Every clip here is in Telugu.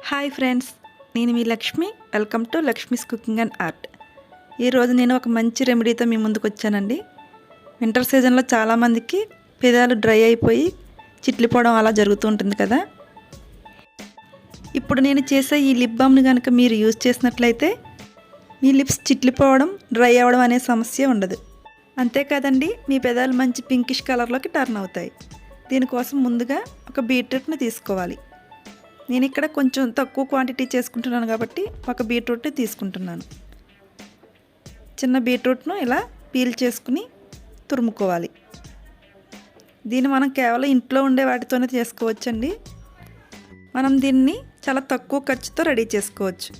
హాయ్ ఫ్రెండ్స్, నేను మీ Lakshmi. Welcome to Lakshmi's cooking and art. ఈరోజు నేను ఒక మంచి రెమెడీతో మీ ముందుకు వచ్చానండి. వింటర్ సీజన్లో చాలామందికి పెదాలు డ్రై అయిపోయి చిట్లిపోవడం అలా జరుగుతూ ఉంటుంది కదా. ఇప్పుడు నేను చేసే ఈ లిప్ బామ్ని కనుక మీరు యూజ్ చేసినట్లయితే మీ లిప్స్ చిట్లిపోవడం, డ్రై అవ్వడం అనే సమస్య ఉండదు. అంతేకాదండి, మీ పెదాలు మంచి పింకిష్ కలర్లోకి టర్న్ అవుతాయి. దీనికోసం ముందుగా ఒక బీట్రూట్ని తీసుకోవాలి. నేను ఇక్కడ కొంచెం తక్కువ క్వాంటిటీ చేసుకుంటున్నాను కాబట్టి ఒక బీట్రూట్ని తీసుకుంటున్నాను. చిన్న బీట్రూట్ను ఇలా పీల్ చేసుకుని తురుముకోవాలి. దీన్ని మనం కేవలం ఇంట్లో ఉండే వాటితోనే చేసుకోవచ్చండి. మనం దీన్ని చాలా తక్కువ ఖర్చుతో రెడీ చేసుకోవచ్చు.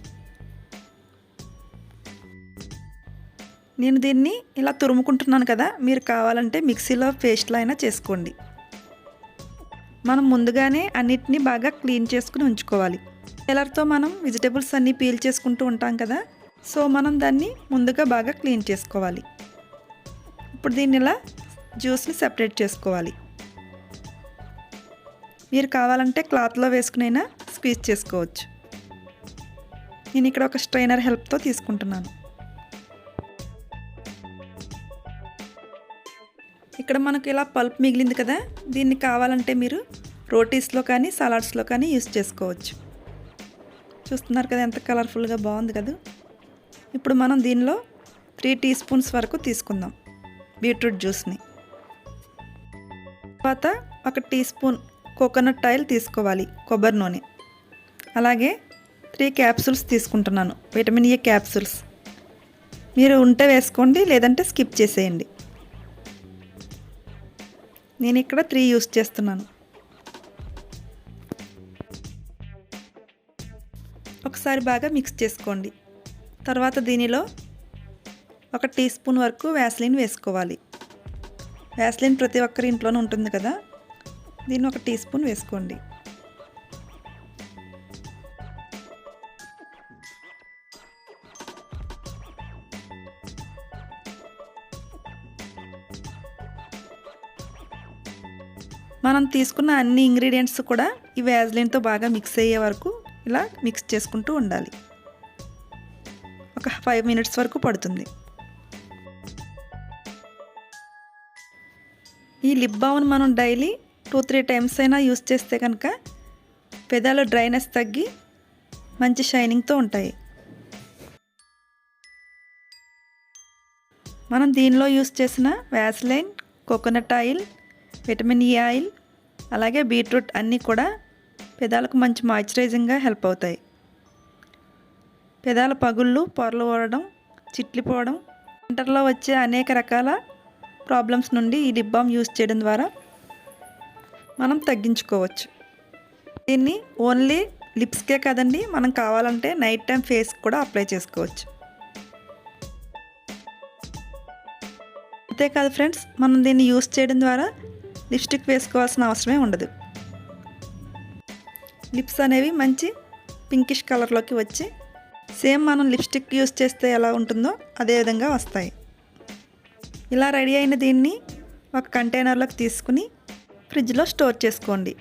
నేను దీన్ని ఇలా తురుముకుంటున్నాను కదా, మీరు కావాలంటే మిక్సీలో పేస్ట్లో అయినా చేసుకోండి. మనం ముందుగానే అన్నిటినీ బాగా క్లీన్ చేసుకుని ఉంచుకోవాలి. ఎలర్తో మనం వెజిటేబుల్స్ అన్నీ పీల్ చేసుకుంటూ ఉంటాం కదా, సో మనం దాన్ని ముందుగా బాగా క్లీన్ చేసుకోవాలి. ఇప్పుడు దీన్ని ఇలా జ్యూస్ని సెపరేట్ చేసుకోవాలి. మీరు కావాలంటే క్లాత్లో వేసుకునైనా స్క్వీజ్ చేసుకోవచ్చు. నేను ఇక్కడ ఒక స్ట్రైనర్ హెల్ప్తో తీసుకుంటున్నాను. ఇక్కడ మనకు ఇలా పల్ప్ మిగిలింది కదా, దీన్ని కావాలంటే మీరు రోటీస్లో కానీ సలాడ్స్లో కానీ యూస్ చేసుకోవచ్చు. చూస్తున్నారు కదా ఎంత కలర్ఫుల్గా బాగుంది కదా. ఇప్పుడు మనం దీనిలో 3 టీ స్పూన్స్ వరకు తీసుకుందాం బీట్రూట్ జ్యూస్ని. తర్వాత 1 టీ స్పూన్ కోకోనట్ ఆయిల్ తీసుకోవాలి, కొబ్బరి నూనె. అలాగే 3 క్యాప్సూల్స్ తీసుకుంటున్నాను, విటమిన్ ఏ క్యాప్సూల్స్. మీరు ఉంటే వేసుకోండి, లేదంటే స్కిప్ చేసేయండి. నేను ఇక్కడ 3 యూస్ చేస్తున్నాను. ఒకసారి బాగా మిక్స్ చేసుకోండి. తర్వాత దీనిలో 1 టీ స్పూన్ వరకు వ్యాసలిన్ వేసుకోవాలి. వ్యాసలిన్ ప్రతి ఒక్కరి ఇంట్లోనే ఉంటుంది కదా, దీన్ని 1 టీ స్పూన్ వేసుకోండి. మనం తీసుకున్న అన్ని ఇంగ్రీడియంట్స్ కూడా ఈ వ్యాసలిన్తో బాగా మిక్స్ అయ్యే వరకు ఇలా మిక్స్ చేసుకుంటూ ఉండాలి. ఒక 5 మినిట్స్ వరకు పడుతుంది. ఈ లిప్ బామ్ని మనం డైలీ 2-3 టైమ్స్ అయినా యూస్ చేస్తే కనుక పెదాల డ్రైనెస్ తగ్గి మంచి షైనింగ్తో ఉంటాయి. మనం దీనిలో యూస్ చేసిన vaseline, coconut oil, vitamin E oil, అలాగే బీట్రూట్ అన్నీ కూడా పెదాలకు మంచి మాయిశ్చరైజింగ్గా హెల్ప్ అవుతాయి. పెదాల పగుళ్ళు, పొరలు ఊడడం, చిట్లిపోవడం, వింటర్లో వచ్చే అనేక రకాల ప్రాబ్లమ్స్ నుండి ఈ లిప్ బామ్ యూస్ చేయడం ద్వారా మనం తగ్గించుకోవచ్చు. దీన్ని ఓన్లీ లిప్స్కే కదండి, మనం కావాలంటే నైట్ టైం ఫేస్ కూడా అప్లై చేసుకోవచ్చు. అంతేకాదు ఫ్రెండ్స్, మనం దీన్ని యూస్ చేయడం ద్వారా లిప్స్టిక్ వేసుకోవాల్సిన అవసరమే ఉండదు. లిప్స్ అనేవి మంచి పింకిష్ కలర్లోకి వచ్చి సేమ్ మనం లిప్స్టిక్ యూస్ చేస్తే ఎలా ఉంటుందో అదే విధంగా వస్తాయి. ఇలా రెడీ అయిన దీన్ని ఒక కంటైనర్లోకి తీసుకుని ఫ్రిడ్జ్లో స్టోర్ చేసుకోండి.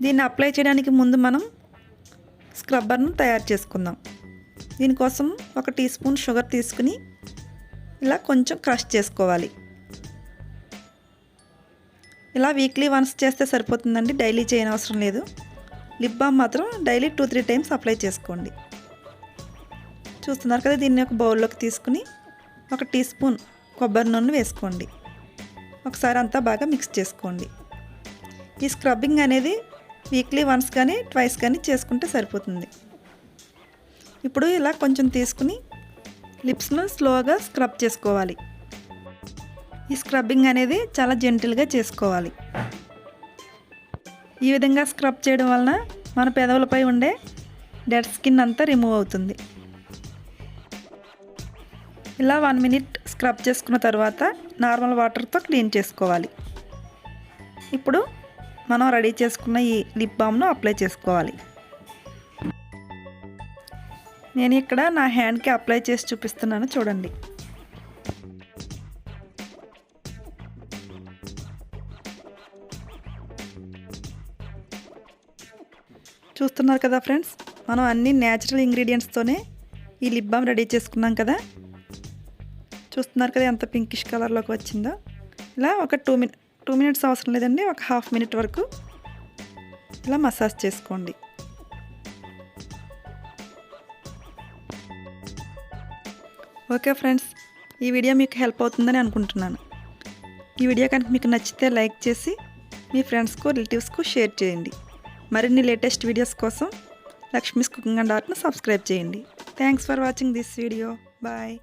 దీన్ని అప్లై చేయడానికి ముందు మనం స్క్రబ్బర్ను తయారు చేసుకుందాం. దీనికోసం 1 టీ స్పూన్ షుగర్ తీసుకుని ఇలా కొంచెం క్రష్ చేసుకోవాలి. ఇలా వీక్లీ వన్స్ చేస్తే సరిపోతుందండి, డైలీ చేయనవసరం లేదు. లిప్ బామ్ మాత్రం డైలీ 2-3 టైమ్స్ అప్లై చేసుకోండి. చూస్తున్నారు కదా, దీన్ని ఒక బౌల్లోకి తీసుకుని 1 టీ స్పూన్ కొబ్బరి నూనె వేసుకోండి. ఒకసారి అంతా బాగా మిక్స్ చేసుకోండి. ఈ స్క్రబ్బింగ్ అనేది వీక్లీ వన్స్ కానీ ట్వైస్ కానీ చేసుకుంటే సరిపోతుంది. ఇప్పుడు ఇలా కొంచెం తీసుకుని లిప్స్ను స్లోగా స్క్రబ్ చేసుకోవాలి. ఈ స్క్రబ్బింగ్ అనేది చాలా జెంటిల్గా చేసుకోవాలి. ఈ విధంగా స్క్రబ్ చేయడం వలన మన పెదవులపై ఉండే డెడ్ స్కిన్ అంతా రిమూవ్ అవుతుంది. ఇలా 1 మినిట్ స్క్రబ్ చేసుకున్న తర్వాత నార్మల్ వాటర్తో క్లీన్ చేసుకోవాలి. ఇప్పుడు మనం రెడీ చేసుకున్న ఈ లిప్ బామ్ను అప్లై చేసుకోవాలి. నేను ఇక్కడ నా హ్యాండ్కి అప్లై చేసి చూపిస్తున్నాను, చూడండి. చూస్తున్నారు కదా ఫ్రెండ్స్, మనం అన్ని న్యాచురల్ ఇంగ్రీడియంట్స్తోనే ఈ లిప్ బామ్ రెడీ చేసుకున్నాం కదా. చూస్తున్నారు కదా ఎంత పింకిష్ కలర్లోకి వచ్చిందో. ఇలా ఒక 2 మినిట్స్ అవసరం లేదండి, ఒక హాఫ్ మినిట్ వరకు ఇలా మసాజ్ చేసుకోండి. ఓకే ఫ్రెండ్స్, ఈ వీడియో మీకు హెల్ప్ అవుతుందని అనుకుంటున్నాను. ఈ వీడియో కనుక మీకు నచ్చితే లైక్ చేసి మీ ఫ్రెండ్స్కు రిలేటివ్స్కు షేర్ చేయండి. మరిన్ని లేటెస్ట్ వీడియోస్ కోసం లక్ష్మీస్ కుకింగ్ అండ్ ఆర్ట్ను సబ్స్క్రైబ్ చేయండి. Thanks for watching this video. Bye.